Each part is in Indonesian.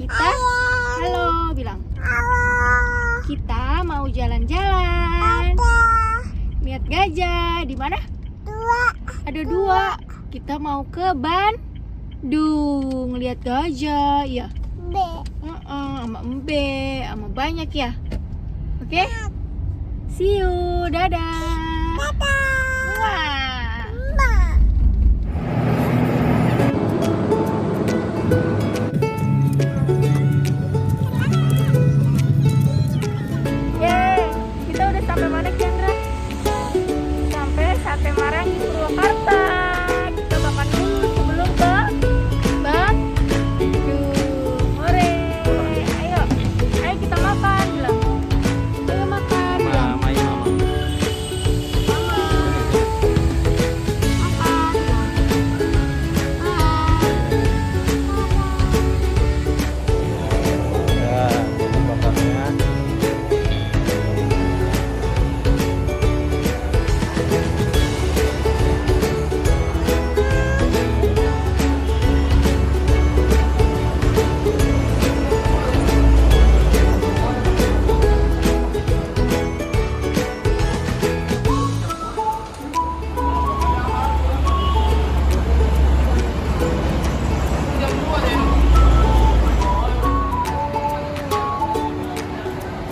Kita halo bilang. Kita mau jalan-jalan. Lihat gajah di mana? Ada dua. Kita mau ke Bandung. Lihat gajah ya. Sama embe, sama banyak ya. Oke? See you. Dadah. Wah. Yeay, kita udah sampai mana, Chandra? Sampai Sate Marangi Purwakarta. Kita makan dulu sebelum ke Bandung. Hore. Ayo kita makan bilang. Ayo makan bilang. Mama. Mama. Makan. Ya, ini bapaknya.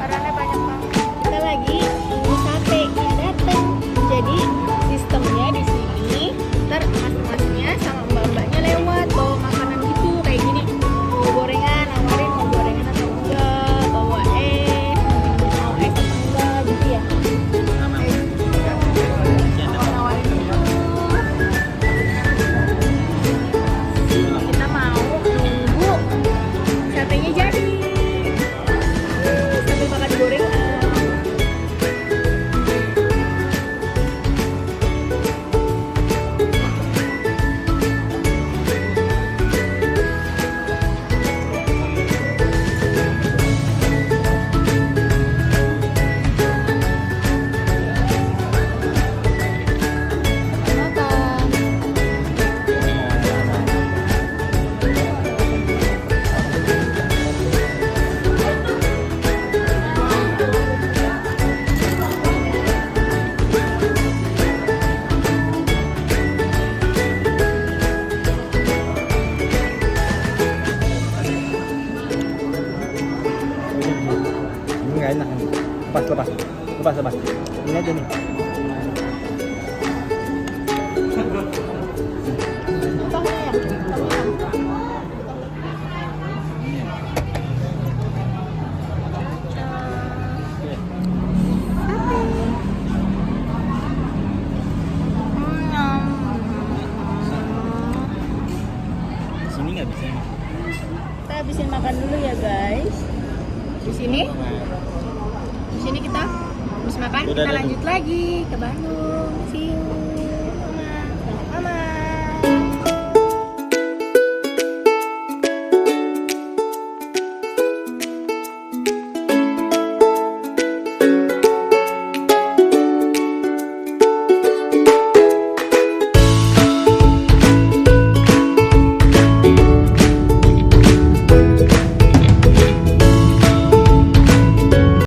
Barangnya banyak banget. Kita lagi nunggu satenya datang. Jadi sistemnya di sini, ntar mas-masnya sama mbak-mbaknya lewat bawa makanan gitu kayak gini. Mau gorengan, nawarin mau gorengan atau enggak, bawa es, mau es atau enggak gitu ya. Nawarin dulu. Kita mau nunggu satenya jadi. Sambil makan gorengan. Makan. Ini nggak enak nih. Lepas. Ini aja nih. Sini nggak bisa. Kita habisin makan dulu ya guys. Di sini kita habis makan, kita lanjut lagi ke Bandung.